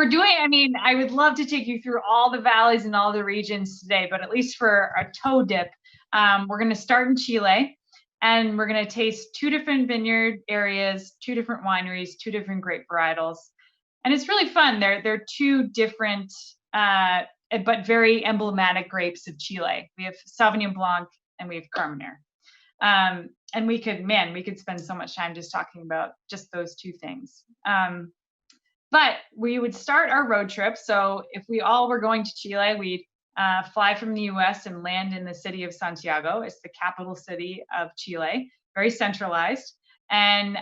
we're doing, I mean, I would love to take you through all the valleys and all the regions today, but at least for a toe dip, we're going to start in Chile, and we're going to taste 2 different vineyard areas, 2 different wineries, 2 different grape varietals. And it's really fun. They're 2 different, but very emblematic grapes of Chile. We have Sauvignon Blanc and we have Carmenere. And we could spend so much time just talking about just those 2 things. But we would start our road trip. So if we all were going to Chile, we'd fly from the US and land in the city of Santiago. It's the capital city of Chile, very centralized. And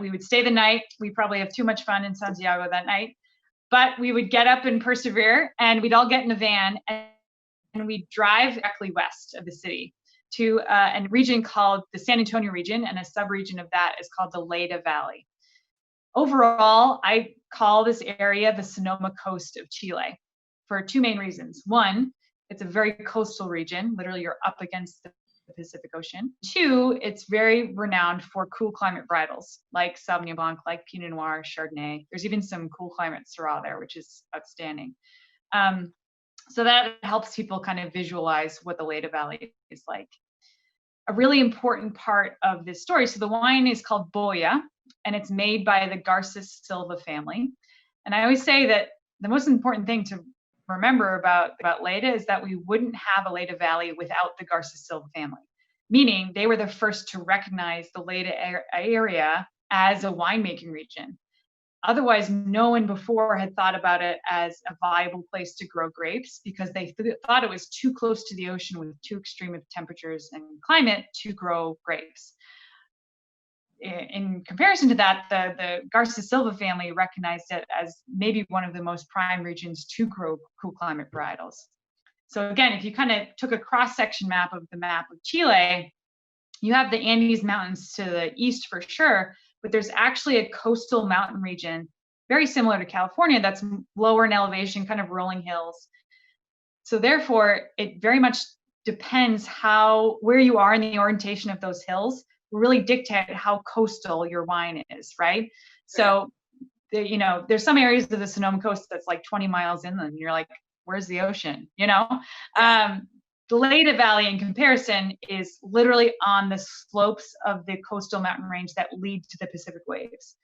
we would stay the night. We probably have too much fun in Santiago that night. But we would get up and persevere, and we'd all get in a van, and we'd drive directly west of the city to a region called the San Antonio region, and a sub-region of that is called the Leyda Valley. Overall, I call this area the Sonoma coast of Chile for 2 main reasons. 1, it's a very coastal region. Literally, you're up against the Pacific Ocean. 2, it's very renowned for cool climate varietals like Sauvignon Blanc, like Pinot Noir, Chardonnay. There's even some cool climate Syrah there, which is outstanding. So that helps people kind of visualize what the Leyda Valley is like. A really important part of this story, so the wine is called Boya, and it's made by the Casa Silva family. And I always say that the most important thing to remember about Leyda is that we wouldn't have a Leyda Valley without the Casa Silva family, meaning they were the first to recognize the Leyda area as a winemaking region. Otherwise, no one before had thought about it as a viable place to grow grapes because they thought it was too close to the ocean with too extreme of temperatures and climate to grow grapes. In comparison to that, the Casa Silva family recognized it as maybe one of the most prime regions to grow cool climate varietals. So again, if you kind of took a cross-section map of Chile, you have the Andes Mountains to the east for sure, but there's actually a coastal mountain region, very similar to California, that's lower in elevation, kind of rolling hills. So therefore, it very much depends where you are in the orientation of those hills will really dictate how coastal your wine is, right? So, there's some areas of the Sonoma coast that's like 20 miles inland, and you're like, where's the ocean, The Leyda Valley, in comparison, is literally on the slopes of the coastal mountain range that lead to the Pacific waves.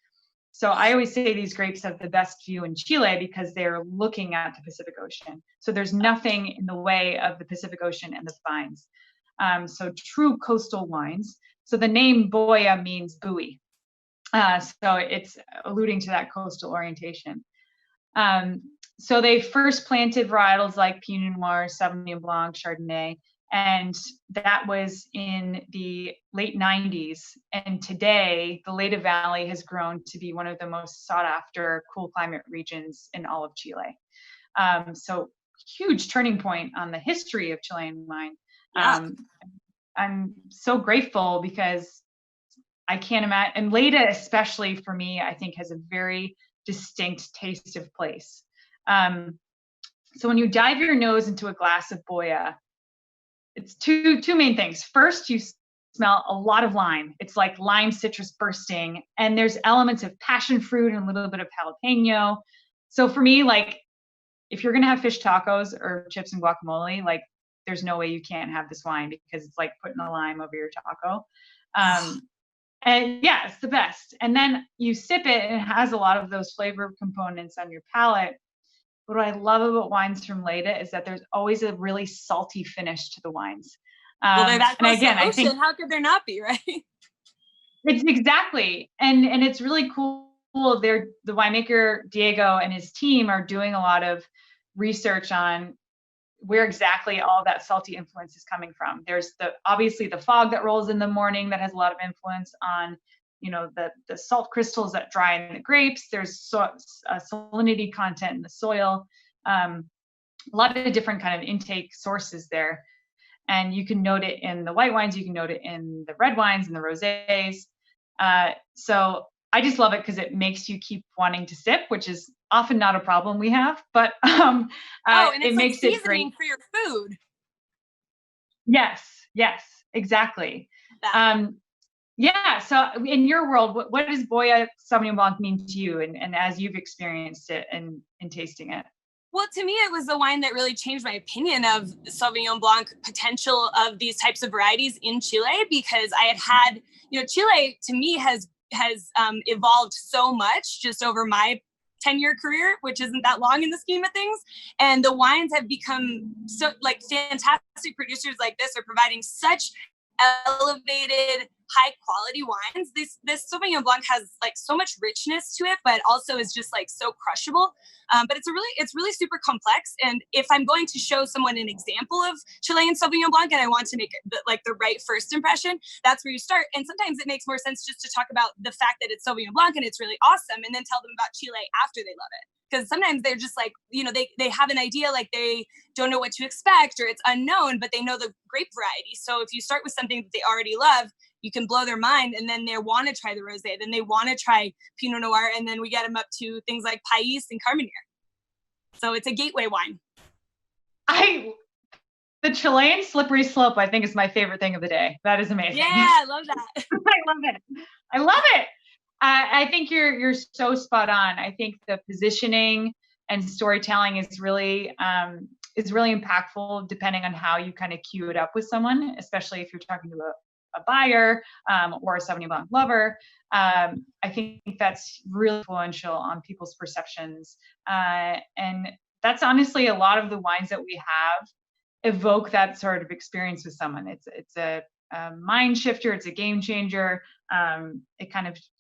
So I always say these grapes have the best view in Chile because they're looking at the Pacific Ocean. So there's nothing in the way of the Pacific Ocean and the vines. So true coastal wines. So the name Boya means buoy. So it's alluding to that coastal orientation. So they first planted varietals like Pinot Noir, Sauvignon Blanc, Chardonnay, and that was in the late 90s. And today, the Leyda Valley has grown to be one of the most sought after cool climate regions in all of Chile. So huge turning point on the history of Chilean wine. Yeah. I'm so grateful because I can't imagine, and Leyda especially for me, I think has a very distinct taste of place. So when you dive your nose into a glass of Boya, it's two main things. First, you smell a lot of lime. It's like lime citrus bursting, and there's elements of passion fruit and a little bit of jalapeno. So for me, like, if you're gonna have fish tacos or chips and guacamole, like, there's no way you can't have this wine because it's like putting a lime over your taco. And yeah, it's the best. And then you sip it and it has a lot of those flavor components on your palate. But what I love about wines from Leyda is that there's always a really salty finish to the wines. Well, they're that close to the ocean. How could there not be, right? It's exactly. And it's really cool. The winemaker, Diego, and his team are doing a lot of research on where exactly all that salty influence is coming from. There's obviously the fog that rolls in the morning that has a lot of influence on, the salt crystals that dry in the grapes. There's salinity content in the soil. A lot of different kind of intake sources there. And you can note it in the white wines, you can note it in the red wines and the rosés. So I just love it because it makes you keep wanting to sip, which is often not a problem we have, but and it makes it great for your food. Yes, exactly. Yeah. So in your world, what does Boya Sauvignon Blanc mean to you, and as you've experienced it and in tasting it? Well, to me, it was the wine that really changed my opinion of Sauvignon Blanc potential of these types of varieties in Chile, because I had, Chile to me has evolved so much just over my 10-year career, which isn't that long in the scheme of things. And the wines have become so like fantastic producers like this are providing such elevated high quality wines. This Sauvignon Blanc has like so much richness to it, but also is just like so crushable. But it's really super complex. And if I'm going to show someone an example of Chilean Sauvignon Blanc and I want to make the right first impression, that's where you start. And sometimes it makes more sense just to talk about the fact that it's Sauvignon Blanc and it's really awesome, and then tell them about Chile after they love it. Because sometimes they're just like, they have an idea, like they don't know what to expect or it's unknown, but they know the grape variety. So if you start with something that they already love, you can blow their mind, and then they want to try the rosé, then they want to try Pinot Noir, and then we get them up to things like Pais and Carmenere. So it's a gateway wine. The Chilean slippery slope, I think, is my favorite thing of the day. That is amazing. Yeah, I love that. I love it. I think you're so spot on. I think the positioning and storytelling is really impactful, depending on how you kind of cue it up with someone, especially if you're talking to a buyer or a Sauvignon Blanc lover. I think that's really influential on people's perceptions. And that's honestly a lot of the wines that we have evoke that sort of experience with someone. It's a mind shifter. It's a game changer.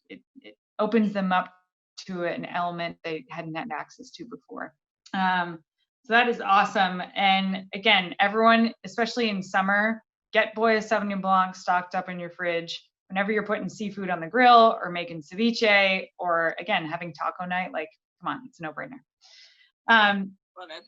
It opens them up to an element they hadn't had access to before. So that is awesome. And again, everyone, especially in summer, get Boya Sauvignon Blanc stocked up in your fridge. Whenever you're putting seafood on the grill or making ceviche or, again, having taco night, like, come on, it's a no-brainer. Love it.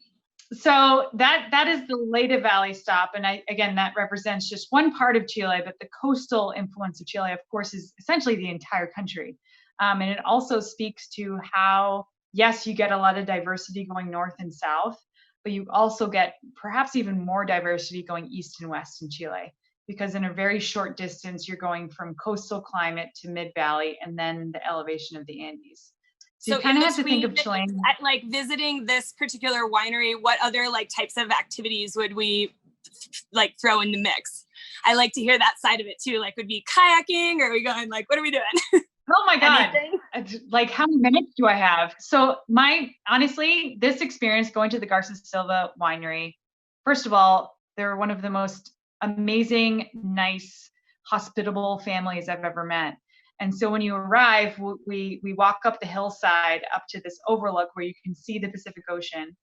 So that is the Leyda Valley stop. And again, that represents just one part of Chile, but the coastal influence of Chile, of course, is essentially the entire country. And it also speaks to how, yes, you get a lot of diversity going north and south, but you also get perhaps even more diversity going east and west in Chile, because in a very short distance, you're going from coastal climate to mid-valley and then the elevation of the Andes. So you kind of have to think of Chilean. Like visiting this particular winery, what other like types of activities would we like throw in the mix? I like to hear that side of it too. Like, would be kayaking, or are we going like, what are we doing? Oh my God. Like, how many minutes do I have? So honestly, this experience going to the Casa Silva winery, first of all, they're one of the most amazing, nice, hospitable families I've ever met. And so when you arrive, we walk up the hillside up to this overlook where you can see the Pacific Ocean,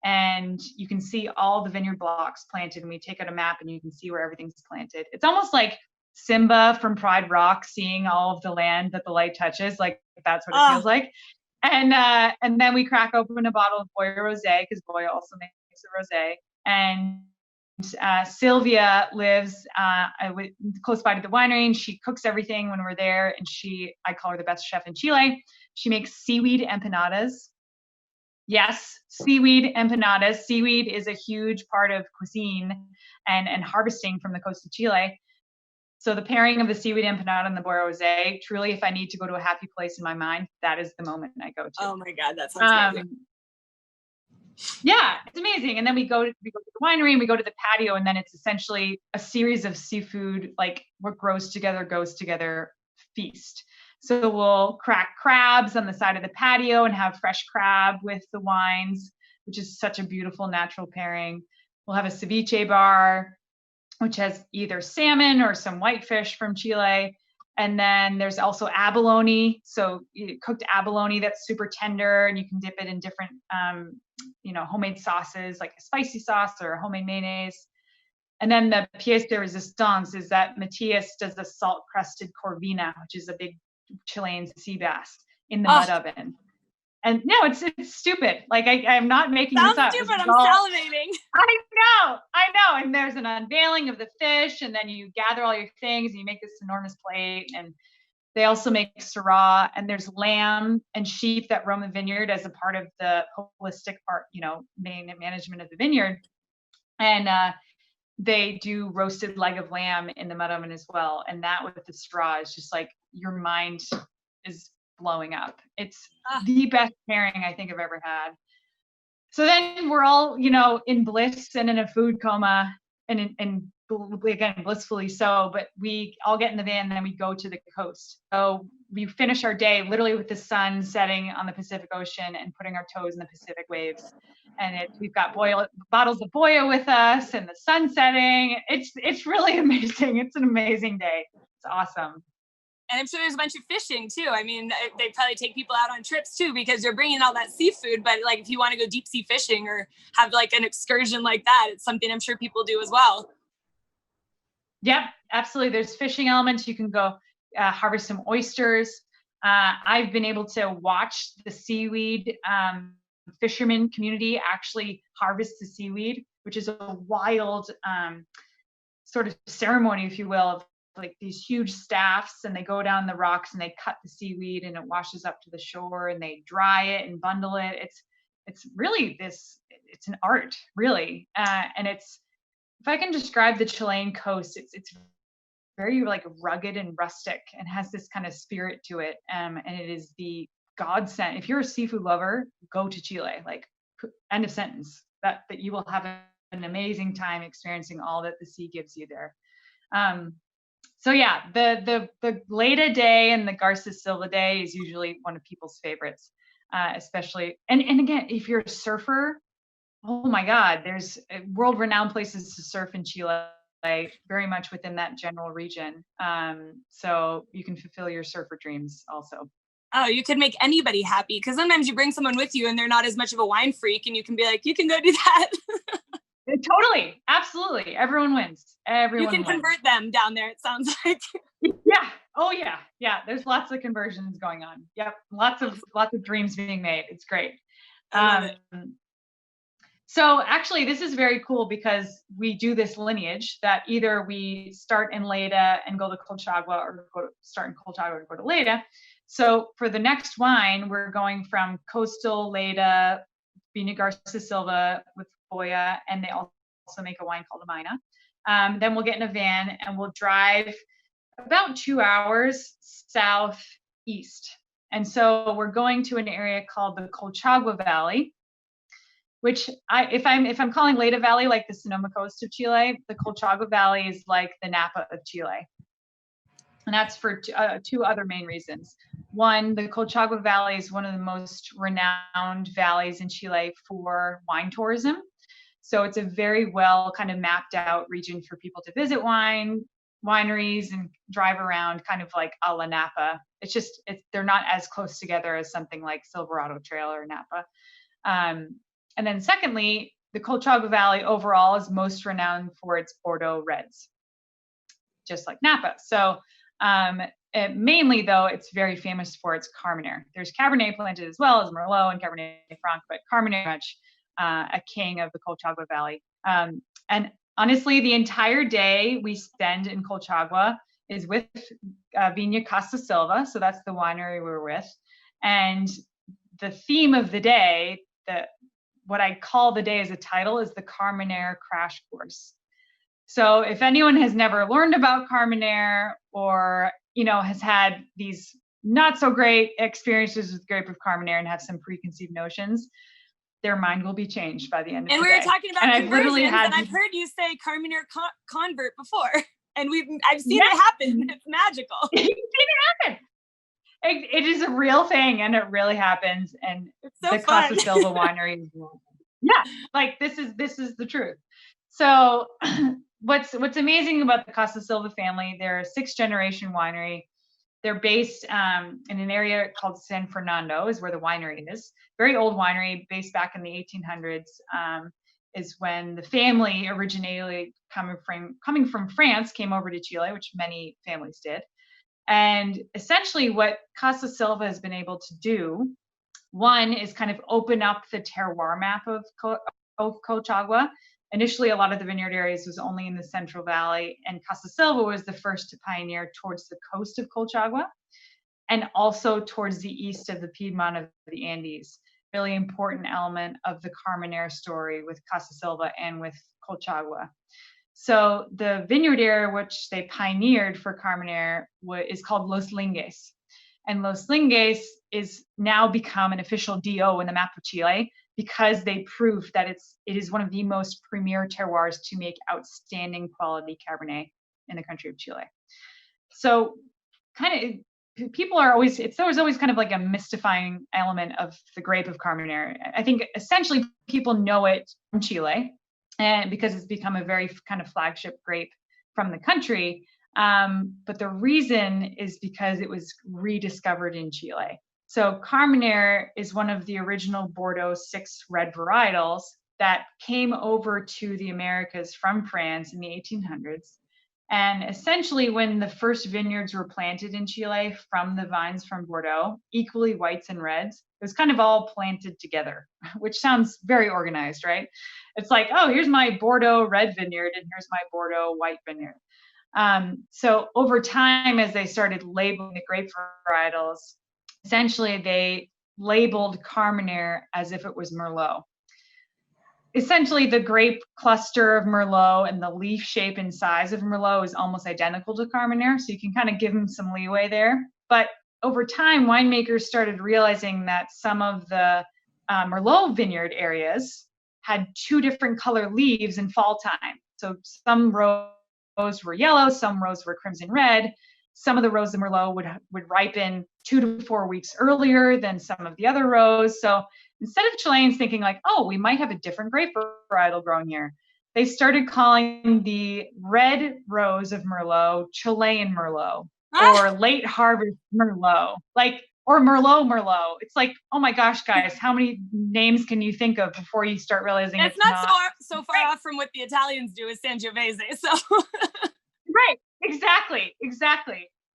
and you can see all the vineyard blocks planted. And we take out a map and you can see where everything's planted. It's almost like Simba from Pride Rock seeing all of the land that the light touches. Like, that's what it feels like. And then we crack open a bottle of Boya rosé, because Boya also makes a rosé. And Sylvia lives close by to the winery, and she cooks everything when we're there. And I call her the best chef in Chile. She makes seaweed empanadas. Yes, seaweed empanadas. Seaweed is a huge part of cuisine and harvesting from the coast of Chile. So the pairing of the seaweed empanada and the Boya rosé, truly, if I need to go to a happy place in my mind, that is the moment I go to. Oh my God, that sounds amazing. Yeah, it's amazing. And then we go to the winery and we go to the patio, and then it's essentially a series of seafood, like what grows together goes together feast. So we'll crack crabs on the side of the patio and have fresh crab with the wines, which is such a beautiful natural pairing. We'll have a ceviche bar, which has either salmon or some whitefish from Chile. And then there's also abalone, so cooked abalone that's super tender, and you can dip it in different, homemade sauces, like a spicy sauce or a homemade mayonnaise. And then the pièce de résistance is that Matthias does the salt-crusted corvina, which is a big Chilean sea bass in the mud oven. And no, it's stupid. Like, I'm not making this up. Stupid. I'm salivating. I know. And there's an unveiling of the fish, and then you gather all your things and you make this enormous plate. And they also make syrah, and there's lamb and sheep that roam the vineyard as a part of the holistic part, management of the vineyard. And they do roasted leg of lamb in the mud oven as well. And that with the straw is just like, your mind is blowing up. It's the best pairing I think I've ever had. So then we're all, in bliss and in a food coma, and again, blissfully so, but we all get in the van and then we go to the coast. So we finish our day literally with the sun setting on the Pacific Ocean and putting our toes in the Pacific waves. And we've got bottles of Boya with us and the sun setting. It's really amazing. It's an amazing day. It's awesome. And I'm sure there's a bunch of fishing too. I mean, they probably take people out on trips too, because they're bringing all that seafood. But like, if you want to go deep sea fishing or have like an excursion like that, it's something I'm sure people do as well. Yep, absolutely. There's fishing elements. You can go harvest some oysters. I've been able to watch the seaweed fisherman community actually harvest the seaweed, which is a wild sort of ceremony, if you will, of like these huge staffs, and they go down the rocks and they cut the seaweed and it washes up to the shore and they dry it and bundle it. It's really it's an art, really. And if I can describe the Chilean coast, it's very like rugged and rustic and has this kind of spirit to it. And it is the godsend. If you're a seafood lover, go to Chile, like end of sentence, that you will have an amazing time experiencing all that the sea gives you there. So yeah, the Leyda Day and the Casa Silva Day is usually one of people's favorites, especially. And again, if you're a surfer, oh my God, there's world-renowned places to surf in Chile, very much within that general region. So you can fulfill your surfer dreams also. Oh, you could make anybody happy, because sometimes you bring someone with you and they're not as much of a wine freak, and you can be like, you can go do that. Totally. Absolutely. Everyone wins. Everyone You can convert them down there, it sounds like. Yeah. Oh yeah. Yeah. There's lots of conversions going on. Yep. Lots of dreams being made. It's great. So actually this is very cool because we do this lineage that either we start in Leyda and go to Colchagua, or start in Colchagua and go to Leyda. So for the next wine, we're going from coastal Leyda, Vineyard Casa Silva with Boya, and they also make a wine called Amina. Then we'll get in a van and we'll drive about 2 hours southeast. And so we're going to an area called the Colchagua Valley, which if I'm calling Leyda Valley like the Sonoma coast of Chile, the Colchagua Valley is like the Napa of Chile. And that's for two other main reasons. One, the Colchagua Valley is one of the most renowned valleys in Chile for wine tourism. So it's a very well kind of mapped out region for people to visit wineries and drive around, kind of like a la Napa. It's just, they're not as close together as something like Silverado Trail or Napa. And then secondly, the Colchagua Valley overall is most renowned for its Bordeaux reds, just like Napa. So mainly though, it's very famous for its Carmenere. There's Cabernet planted as well as Merlot and Cabernet Franc, but Carmenere much a king of the Colchagua Valley. And honestly, the entire day we spend in Colchagua is with Vineyard Casa Silva. So that's the winery we're with. And the theme of the day, what I call the day as a title, is the Carmenere Crash Course. So if anyone has never learned about Carmenere, or has had these not so great experiences with grape of Carmenere and have some preconceived notions, their mind will be changed by the end of the day. And we were talking about conversions, and I've heard you say Carmenere convert before, and I've seen it happen. It's magical. You've seen it happen. It is a real thing, and it really happens. And it's so the Casa Silva winery, like this is the truth. So what's amazing about the Casa Silva family, they're a 6th generation winery. They're based in an area called San Fernando, is where the winery is. Very old winery, based back in the 1800s, is when the family originally coming from France came over to Chile, which many families did. And essentially what Casa Silva has been able to do, one, is kind of open up the terroir map of Colchagua. Initially, a lot of the vineyard areas was only in the Central Valley, and Casa Silva was the first to pioneer towards the coast of Colchagua and also towards the east of the Piedmont of the Andes. Really important element of the Carmenere story with Casa Silva and with Colchagua. So the vineyard area which they pioneered for Carmenere is called Los Linges. And Los Linges is now become an official DO in the map of Chile because they proved that it is one of the most premier terroirs to make outstanding quality Cabernet in the country of Chile. So kind of people are always, there's always kind of like a mystifying element of the grape of Carmenere. I think essentially people know it from Chile, and because it's become a very kind of flagship grape from the country. But the reason is because it was rediscovered in Chile. So Carmenere is one of the original Bordeaux 6 red varietals that came over to the Americas from France in the 1800s. And essentially, when the first vineyards were planted in Chile from the vines from Bordeaux, equally whites and reds, it was kind of all planted together, which sounds very organized, right? It's like, oh, here's my Bordeaux red vineyard, and here's my Bordeaux white vineyard. So over time, as they started labeling the grape varietals, essentially they labeled Carmenere as if it was Merlot. Essentially, the grape cluster of Merlot and the leaf shape and size of Merlot is almost identical to Carmenere, so you can kind of give them some leeway there. But over time, winemakers started realizing that some of the Merlot vineyard areas had 2 different color leaves in fall time. So some rows were yellow, some rows were crimson red. Some of the rows of Merlot would ripen 2 to 4 weeks earlier than some of the other rows. So instead of Chileans thinking like, oh, we might have a different grape varietal growing here, they started calling the red rows of Merlot Chilean Merlot or late harvest Merlot, or Merlot. It's like, oh my gosh, guys, how many names can you think of before you start realizing it's not so far off from what the Italians do with Sangiovese? So right, exactly.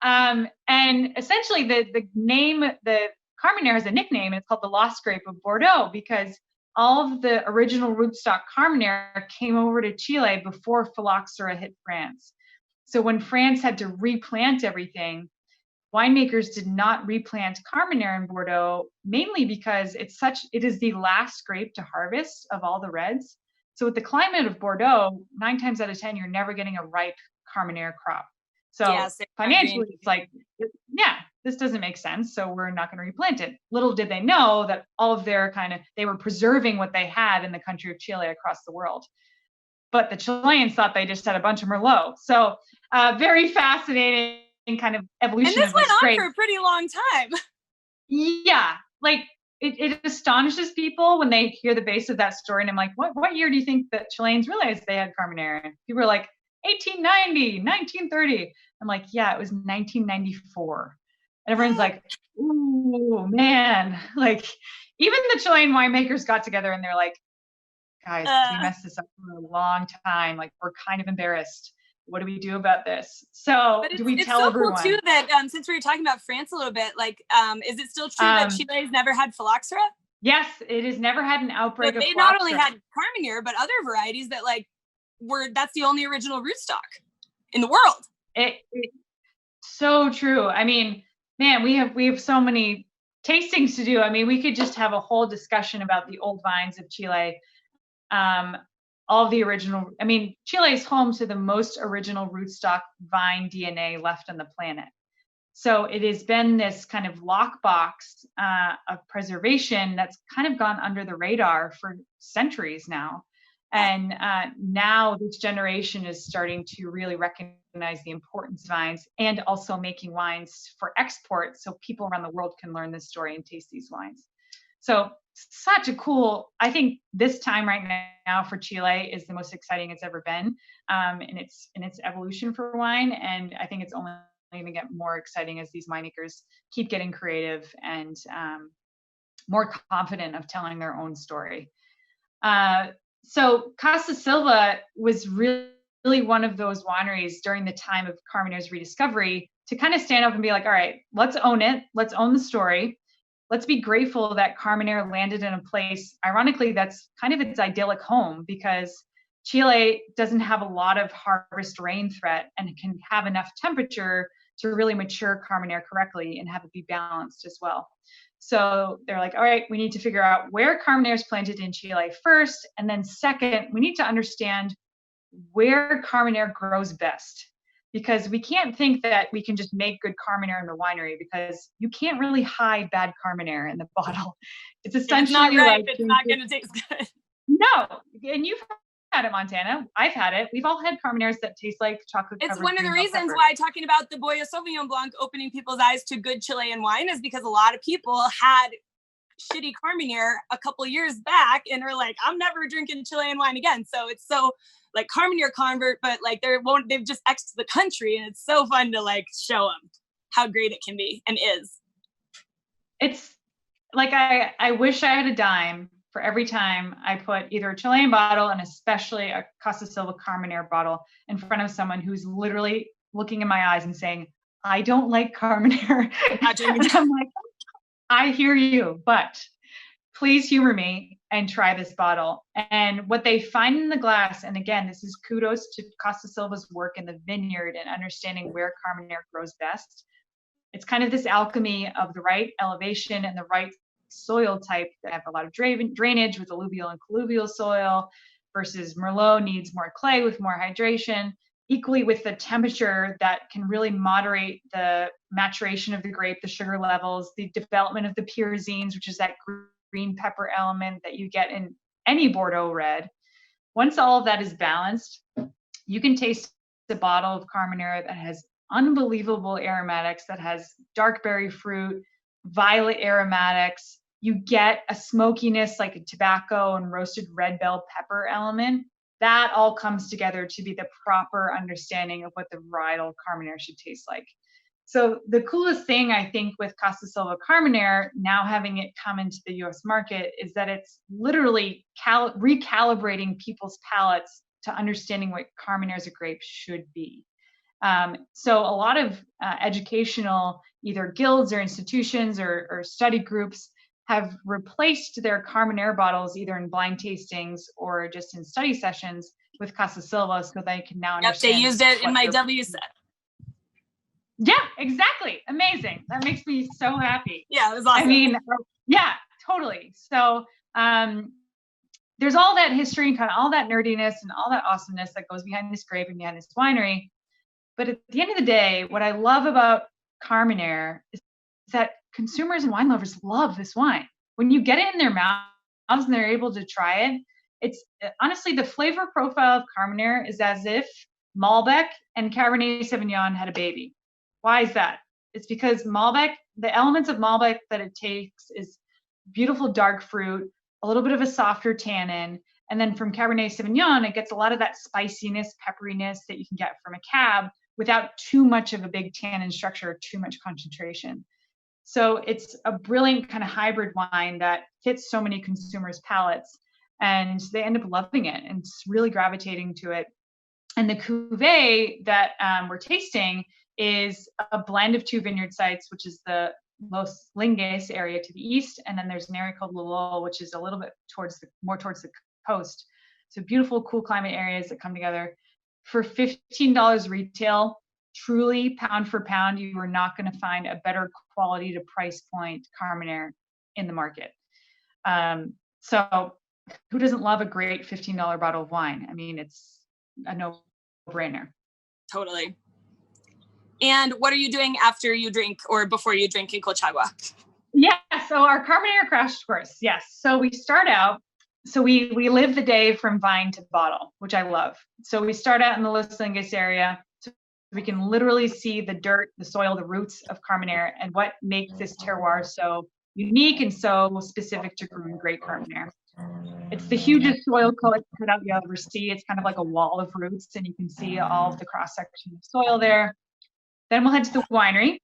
And essentially, the name, the Carmenere has a nickname. It's called the Lost Grape of Bordeaux because all of the original rootstock Carmenere came over to Chile before phylloxera hit France. So when France had to replant everything, winemakers did not replant Carmenere in Bordeaux, mainly because it is the last grape to harvest of all the reds. So with the climate of Bordeaux, 9 times out of 10, you're never getting a ripe Carmenere crop. So financially, it's like, yeah, this doesn't make sense. So we're not going to replant it. Little did they know that all of their they were preserving what they had in the country of Chile across the world. But the Chileans thought they just had a bunch of Merlot. So very fascinating kind of evolution. And this went on for a pretty long time. Yeah, like it astonishes people when they hear the base of that story. And I'm like, what year do you think that Chileans realized they had Carmenere? People are like, 1890, 1930. I'm like, yeah, it was 1994. And everyone's like, ooh, man. Like, even the Chilean winemakers got together and they're like, guys, we messed this up for a long time. Like, we're kind of embarrassed. What do we do about this? So do we tell everyone? It's so cool too that since we were talking about France a little bit, is it still true that Chile has never had phylloxera? Yes, it has never had an outbreak of phylloxera. They not only had Carmenere, but other varieties that that's the only original rootstock in the world. It's so true. I mean, man, we have so many tastings to do. I mean, we could just have a whole discussion about the old vines of Chile. All the original, I mean, Chile is home to the most original rootstock vine DNA left on the planet. So it has been this kind of lockbox of preservation that's kind of gone under the radar for centuries now. And now this generation is starting to really recognize the importance of vines and also making wines for export so people around the world can learn this story and taste these wines. So such a cool, I think this time right now for Chile is the most exciting it's ever been in its evolution for wine. And I think it's only going to get more exciting as these winemakers keep getting creative and more confident of telling their own story. So Casa Silva was really one of those wineries during the time of Carmenere's rediscovery to kind of stand up and be like, all right, let's own it. Let's own the story. Let's be grateful that Carmenere landed in a place, ironically, that's kind of its idyllic home because Chile doesn't have a lot of harvest rain threat and can have enough temperature to really mature Carmenere correctly and have it be balanced as well. So they're like, all right, we need to figure out where Carmenere is planted in Chile first. And then second, we need to understand where Carmenere grows best. Because we can't think that we can just make good Carmenere in the winery, because you can't really hide bad Carmenere in the bottle. It's essentially it's not right, like it's not going to taste good. No, and you've had it, Montana. I've had it. We've all had Carmeneres that taste like chocolate. It's one of the reasons why talking about the Boya Sauvignon Blanc opening people's eyes to good Chilean wine is because a lot of people had shitty Carmenere a couple years back and are like, I'm never drinking Chilean wine again. So it's so like Carmenere convert, but like they've just X'd the country, and it's so fun to like show them how great it can be and is. It's like, I wish I had a dime for every time I put either a Chilean bottle, and especially a Casa Silva Carmenere bottle, in front of someone who's literally looking in my eyes and saying, I don't like Carmenere. I'm like, I hear you, but please humor me and try this bottle. And what they find in the glass, and again, this is kudos to Casa Silva's work in the vineyard and understanding where Carmenere grows best. It's kind of this alchemy of the right elevation and the right soil type that have a lot of drainage with alluvial and colluvial soil, versus Merlot needs more clay with more hydration, equally with the temperature that can really moderate the maturation of the grape, the sugar levels, the development of the pyrazines, which is that green pepper element that you get in any Bordeaux red. Once all of that is balanced, you can taste the bottle of Carmenere that has unbelievable aromatics, that has dark berry fruit, violet aromatics. You get a smokiness like a tobacco and roasted red bell pepper element. That all comes together to be the proper understanding of what the varietal Carmenere should taste like. So the coolest thing, I think, with Casa Silva Carmenere, now having it come into the US market, is that it's literally recalibrating people's palates to understanding what Carmenere as a grape should be. So a lot of educational, either guilds or institutions or study groups, have replaced their Carmenere bottles either in blind tastings or just in study sessions with Casa Silva, so they can now understand. They used it in my W set. Yeah, exactly. Amazing. That makes me so happy. Yeah, it was awesome. I mean, yeah, totally. So there's all that history and kind of all that nerdiness and all that awesomeness that goes behind this grape and behind this winery. But at the end of the day, what I love about Carmenere is that consumers and wine lovers love this wine. When you get it in their mouths and they're able to try it, it's honestly, the flavor profile of Carmenere is as if Malbec and Cabernet Sauvignon had a baby. Why is that? It's because Malbec, the elements of Malbec that it takes is beautiful dark fruit, a little bit of a softer tannin, and then from Cabernet Sauvignon, it gets a lot of that spiciness, pepperiness that you can get from a cab without too much of a big tannin structure or too much concentration. So it's a brilliant kind of hybrid wine that fits so many consumers' palates, and they end up loving it and really gravitating to it. And the cuvee that we're tasting is a blend of two vineyard sites, which is the Los Lingues area to the east, and then there's an area called Lulol, which is a little bit more towards the coast. So beautiful, cool climate areas that come together. For $15 retail, truly pound for pound, you are not going to find a better quality to price point Carmenere in the market. So who doesn't love a great $15 bottle of wine? I mean, it's a no-brainer. Totally. And what are you doing after you drink or before you drink in Colchagua? Yeah, so our Carmenere crash course, yes. So we start out, so we live the day from vine to bottle, which I love. So we start out in the Los Lingues area, so we can literally see the dirt, the soil, the roots of Carmenere, and what makes this terroir so unique and so specific to growing great Carmenere. It's the hugest soil cutout you'll ever see. It's kind of like a wall of roots, and you can see all of the cross-section of soil there. Then we'll head to the winery.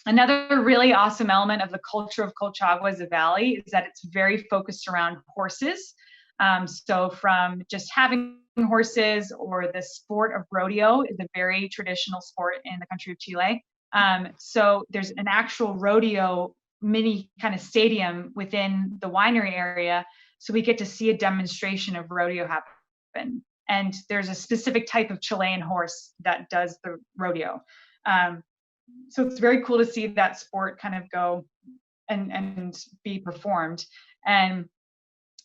Another really awesome element of the culture of Colchagua as a valley is that it's very focused around horses. So from just having horses, or the sport of rodeo is a very traditional sport in the country of Chile. So there's an actual rodeo mini kind of stadium within the winery area. So we get to see a demonstration of rodeo happen. And there's a specific type of Chilean horse that does the rodeo. So it's very cool to see that sport kind of go and be performed. And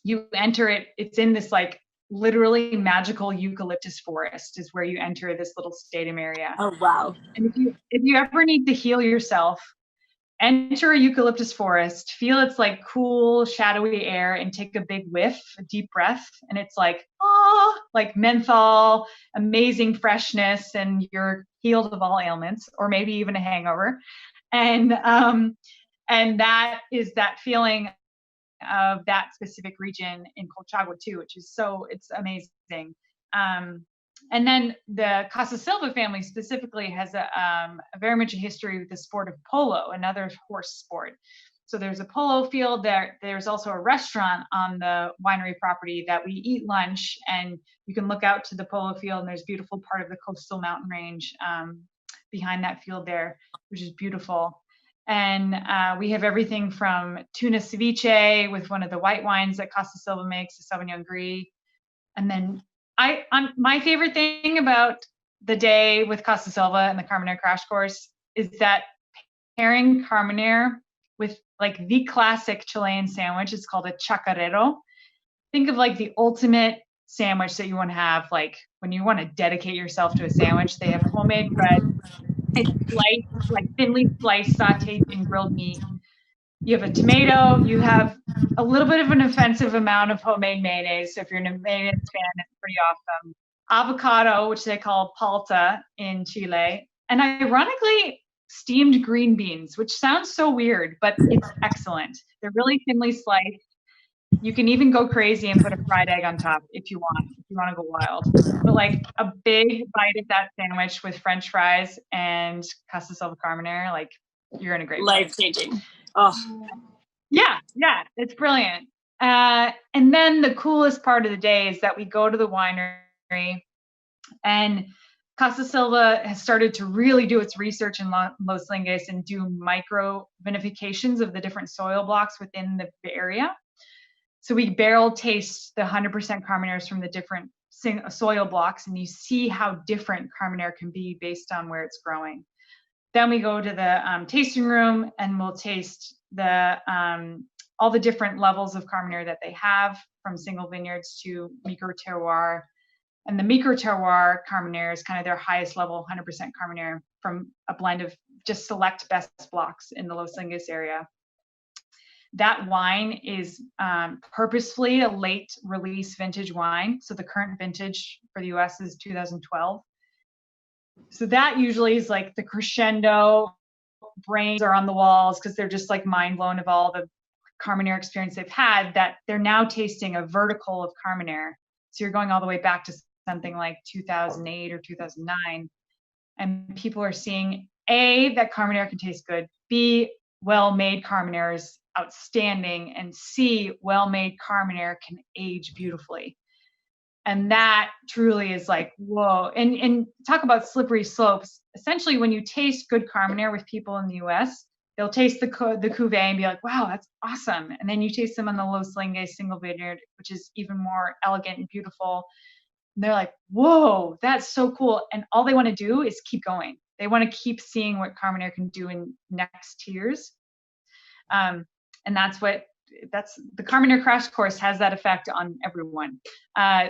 you enter it, it's in this like literally magical eucalyptus forest is where you enter this little stadium area. Oh, wow. And if you ever need to heal yourself, enter a eucalyptus forest, feel its like cool, shadowy air, and take a big whiff, a deep breath. And it's like, oh, like menthol, amazing freshness, and you're healed of all ailments, or maybe even a hangover. And that is that feeling of that specific region in Colchagua too, which is it's amazing. And then the Casa Silva family specifically has a very much a history with the sport of polo, another horse sport. So there's a polo field there. There's also a restaurant on the winery property that we eat lunch, and you can look out to the polo field, and there's a beautiful part of the coastal mountain range behind that field there, which is beautiful. And we have everything from tuna ceviche with one of the white wines that Casa Silva makes, the Sauvignon Gris. And then my favorite thing about the day with Casa Silva and the Carmenere crash course is that pairing Carmenere with like the classic Chilean sandwich. It's called a chacarero. Think of like the ultimate sandwich that you want to have, like when you want to dedicate yourself to a sandwich. They have homemade bread. It's sliced, like thinly sliced, sauteed in grilled meat. You have a tomato. You have a little bit of an offensive amount of homemade mayonnaise. So if you're a mayonnaise fan, it's pretty awesome. Avocado, which they call palta in Chile. And ironically, steamed green beans, which sounds so weird, but it's excellent. They're really thinly sliced. You can even go crazy and put a fried egg on top if you want to go wild. But like a big bite of that sandwich with French fries and Casa Silva Carmenere, like you're in a great place. Life-changing. Oh. Yeah, it's brilliant. And then the coolest part of the day is that we go to the winery, and Casa Silva has started to really do its research in Los Lingues and do micro vinifications of the different soil blocks within the area. So we barrel taste the 100% Carmeneres from the different soil blocks, and you see how different Carmenere can be based on where it's growing. Then we go to the tasting room, and we'll taste all the different levels of Carmenere that they have, from single vineyards to micro terroir. And the micro terroir Carmenere is kind of their highest level, 100% Carmenere, from a blend of just select best blocks in the Los Lingues area. That wine is purposefully a late release vintage wine. So the current vintage for the US is 2012. So that usually is like the crescendo, brains are on the walls because they're just like mind blown of all the Carmenere experience they've had, that they're now tasting a vertical of Carmenere. So you're going all the way back to something like 2008 or 2009. And people are seeing A, that Carmenere can taste good, B, well-made Carmenere is outstanding, and C, well-made Carmenere can age beautifully. And that truly is like, whoa. And talk about slippery slopes. Essentially, when you taste good Carmenere with people in the US, they'll taste the cuvee and be like, wow, that's awesome. And then you taste them on the Los Lingues single vineyard, which is even more elegant and beautiful. And they're like, whoa, that's so cool. And all they want to do is keep going. They want to keep seeing what Carmenere can do in next tiers. And that's the Carmenere crash course has that effect on everyone.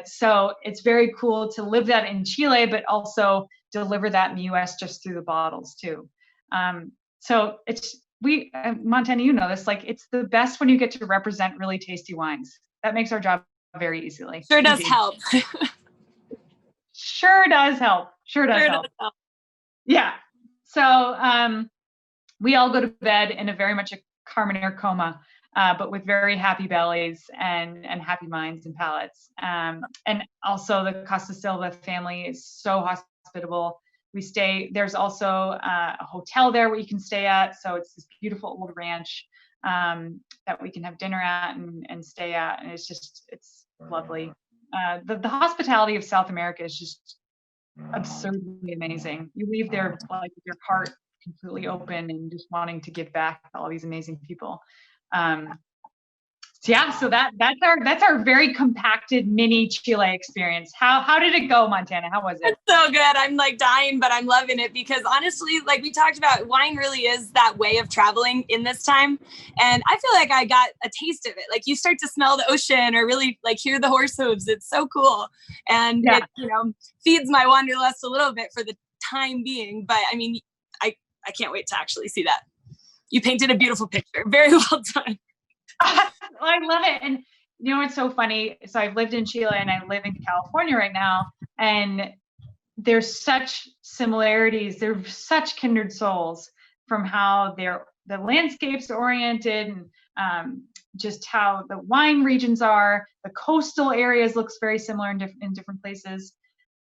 So it's very cool to live that in Chile, but also deliver that in the US just through the bottles too. So Montana, you know this, like it's the best when you get to represent really tasty wines. That makes our job very easily. Sure does help. Sure does help. Yeah. So we all go to bed in a very much a Carmenere coma, but with very happy bellies and happy minds and palates. And also the Casa Silva family is so hospitable. There's also a hotel there where you can stay at. So it's this beautiful old ranch that we can have dinner at and stay at. And it's lovely. The hospitality of South America is just absurdly amazing. You leave there like with your heart completely open and just wanting to give back to all these amazing people. Yeah, so that's our very compacted mini Chile experience. How did it go, Montana? How was it? It's so good. I'm like dying, but I'm loving it because honestly, like we talked about, wine really is that way of traveling in this time. And I feel like I got a taste of it. Like you start to smell the ocean or really like hear the horse hooves. It's so cool. And Yeah. it, you know, feeds my wanderlust a little bit for the time being. But I mean, I can't wait to actually see that. You painted a beautiful picture. Very well done. I love it. And you know what's so funny? So I've lived in Chile and I live in California right now, and there's such similarities. They're such kindred souls from how the landscapes are oriented, and just how the wine regions are. The coastal areas looks very similar in different places.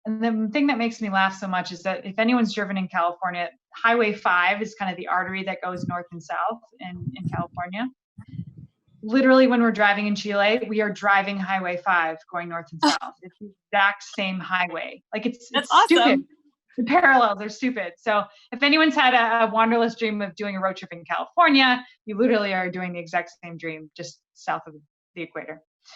And the thing that makes me laugh so much is that if anyone's driven in California, Highway 5 is kind of the artery that goes north and south in California. Literally, when we're driving in Chile, we are driving Highway 5 going north and south. It's the exact same highway. Like it's awesome. Stupid. The parallels are stupid. So if anyone's had a wanderlust dream of doing a road trip in California, you literally are doing the exact same dream, just south of the equator.